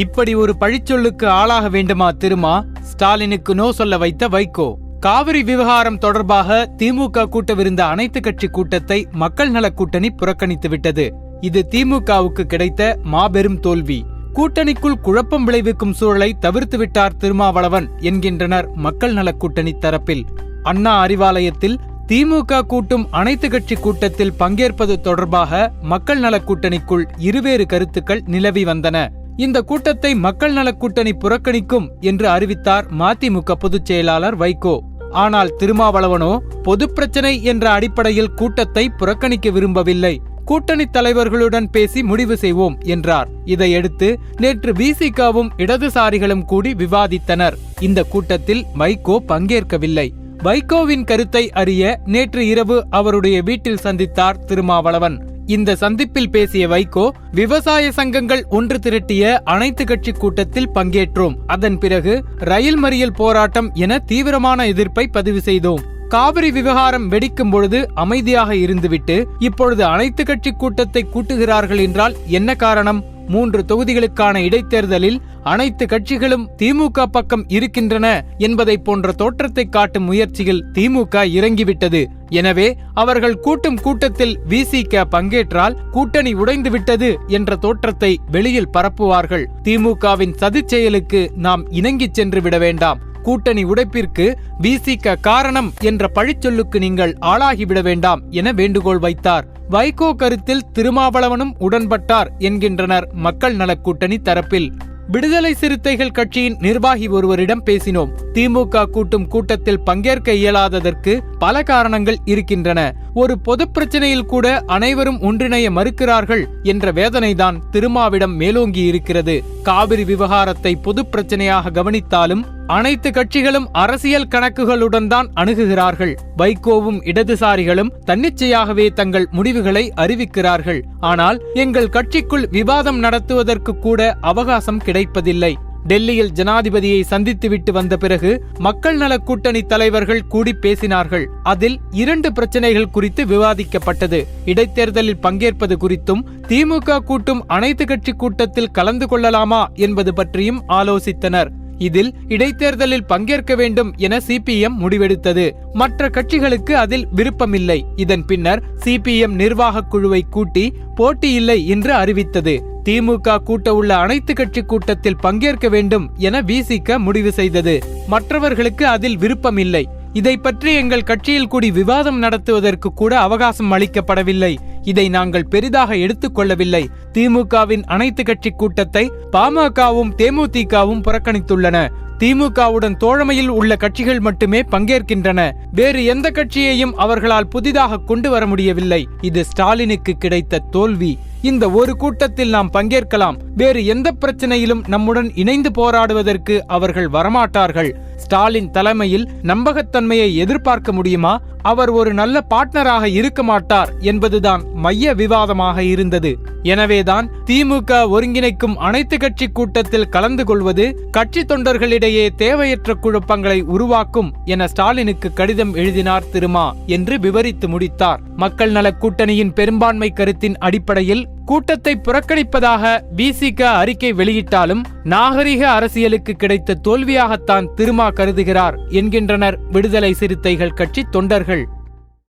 இப்படி ஒரு பழிச்சொல்லுக்கு ஆளாக வேண்டுமா திருமா? ஸ்டாலினுக்கு நோ சொல்ல வைத்த வைகோ. காவிரி விவகாரம் தொடர்பாக திமுக கூட்டவிருந்த அனைத்து கட்சி கூட்டத்தை மக்கள் நல கூட்டணி புறக்கணித்துவிட்டது. இது திமுகவுக்கு கிடைத்த மாபெரும் தோல்வி. கூட்டணிக்குள் குழப்பம் விளைவிக்கும் சூழலை தவிர்த்துவிட்டார் திருமாவளவன் என்கின்றனர் மக்கள் நல கூட்டணி தரப்பில். அண்ணா அறிவாலயத்தில் திமுக கூட்டும் அனைத்து கட்சி கூட்டத்தில் பங்கேற்பது தொடர்பாக மக்கள் நல கூட்டணிக்குள் இருவேறு கருத்துக்கள் நிலவி வந்தன. இந்த கூட்டத்தை மக்கள் நல கூட்டணி புறக்கணிக்கும் என்று அறிவித்தார் மதிமுக பொதுச் செயலாளர் வைகோ. ஆனால் திருமாவளவனோ பொது பிரச்சனை என்ற அடிப்படையில் கூட்டத்தை புறக்கணிக்க விரும்பவில்லை. கூட்டணி தலைவர்களுடன் பேசி முடிவு செய்வோம் என்றார். இதையடுத்து நேற்று விசிகாவும் இடதுசாரிகளும் கூடி விவாதித்தனர். இந்த கூட்டத்தில் வைகோ பங்கேற்கவில்லை. வைகோவின் கருத்தை அறிய நேற்று இரவு அவருடைய வீட்டில் சந்தித்தார் திருமாவளவன். இந்த சந்திப்பில் பேசிய வைகோ, விவசாய சங்கங்கள் ஒன்று திரட்டிய அனைத்து கட்சி கூட்டத்தில் பங்கேற்றோம். அதன் பிறகு ரயில் மறியல் போராட்டம் என தீவிரமான எதிர்ப்பை பதிவு செய்தோம். காவிரி விவகாரம் வெடிக்கும் பொழுது அமைதியாக இருந்துவிட்டு இப்பொழுது அனைத்து கட்சி கூட்டத்தை கூட்டுகிறார்கள் என்றால் என்ன காரணம்? 3 தொகுதிகளுக்கான இடைத்தேர்தலில் அனைத்து கட்சிகளும் திமுக பக்கம் இருக்கின்றன என்பதை போன்ற தோற்றத்தை காட்டும் முயற்சியில் திமுக இறங்கிவிட்டது. எனவே அவர்கள் கூட்டும் கூட்டத்தில் விசிக பங்கேற்றால் கூட்டணி உடைந்துவிட்டது என்ற தோற்றத்தை வெளியில் பரப்புவார்கள். திமுகவின் சதிச் செயலுக்கு நாம் இணங்கிச் சென்று விட வேண்டாம். கூட்டணி உடைப்பிற்கு விசிக காரணம் என்ற பழிச்சொல்லுக்கு நீங்கள் ஆளாகிவிட வேண்டாம் என வேண்டுகோள் வைத்தார். வைகோ கருத்தில் திருமாவளவனும் உடன்பட்டார் என்கின்றனர் மக்கள் நல கூட்டணி தரப்பில். விடுதலை சிறுத்தைகள் கட்சியின் நிர்வாகி ஒருவரிடம் பேசினோம். திமுக கூட்டும் கூட்டத்தில் பங்கேற்க இயலாததற்கு பல காரணங்கள் இருக்கின்றன. ஒரு பொது பிரச்சனையில் கூட அனைவரும் ஒன்றிணைய மறுக்கிறார்கள் என்ற வேதனைதான் திருமாவிடம் மேலோங்கி இருக்கிறது. காவிரி விவகாரத்தை பொது பிரச்சனையாக கவனித்தாலும் அனைத்து கட்சிகளும் அரசியல் கணக்குகளுடன் தான் அணுகுகிறார்கள். வைகோவும் இடதுசாரிகளும் தன்னிச்சையாகவே தங்கள் முடிவுகளை அறிவிக்கிறார்கள். ஆனால் எங்கள் கட்சிக்குள் விவாதம் நடத்துவதற்கு கூட அவகாசம் கிடைப்பதில்லை. டெல்லியில் ஜனாதிபதியை சந்தித்துவிட்டு வந்த பிறகு மக்கள் நல கூட்டணி தலைவர்கள் கூடி பேசினார்கள். அதில் 2 பிரச்சனைகள் குறித்து விவாதிக்கப்பட்டது. இடைத்தேர்தலில் பங்கேற்பது குறித்தும் திமுக கூட்டும் அனைத்து கட்சி கூட்டத்தில் கலந்து கொள்ளலாமா என்பது பற்றியும் ஆலோசித்தனர். இதில் இடைத்தேர்தலில் பங்கேற்க வேண்டும் என சிபிஎம் முடிவெடுத்தது. மற்ற கட்சிகளுக்கு அதில் விருப்பமில்லை. இதன் பின்னர் சிபிஎம் நிர்வாக குழுவை கூட்டி போட்டியில்லை என்று அறிவித்தது. திமுக கூட்ட உள்ள அனைத்து கட்சி கூட்டத்தில் பங்கேற்க வேண்டும் என விசிக முடிவு செய்தது. மற்றவர்களுக்கு அதில் விருப்பமில்லை. இதை பற்றி எங்கள் கட்சியில் கூடி விவாதம் நடத்துவதற்கு கூட அவகாசம் அளிக்கப்படவில்லை. இதை நாங்கள் பெரிதாக எடுத்துக்கொள்ளவில்லை. திமுகவின் அனைத்து கட்சி கூட்டத்தை பாமகவும் தேமுதிகவும் புறக்கணித்துள்ளன. திமுகவுடன் தோழமையில் உள்ள கட்சிகள் மட்டுமே பங்கேற்கின்றன. வேறு எந்த கட்சியையும் அவர்களால் புதிதாக கொண்டு வர முடியவில்லை. இது ஸ்டாலினுக்கு கிடைத்த தோல்வி. இந்த ஒரு கூட்டத்தில் நாம் பங்கேற்கலாம். வேறு எந்த பிரச்சனையிலும் நம்முடன் இணைந்து போராடுவதற்கு அவர்கள் வரமாட்டார்கள். ஸ்டாலின் தலைமையில் நம்பகத்தன்மையை எதிர்பார்க்க முடியுமா? அவர் ஒரு நல்ல பார்ட்னராக இருக்க மாட்டார் என்பதுதான் மைய விவாதமாக இருந்தது. எனவேதான் திமுக ஒருங்கிணைக்கும் அனைத்து கட்சி கூட்டத்தில் கலந்து கொள்வது கட்சி தொண்டர்களிடையே தேவையற்ற குழப்பங்களை உருவாக்கும் என ஸ்டாலினுக்கு கடிதம் எழுதினார் திருமா என்று விவரித்து முடித்தார். மக்கள் நல கூட்டணியின் பெரும்பான்மை கருத்தின் அடிப்படையில் கூட்டத்தை புறக்கணிப்பதாக விசிக அறிக்கை வெளியிட்டாலும் நாகரிக அரசியலுக்கு கிடைத்த தோல்வியாகத்தான் திருமா கருதுகிறார் என்கின்றனர் விடுதலை சிறுத்தைகள் கட்சி தொண்டர்கள்.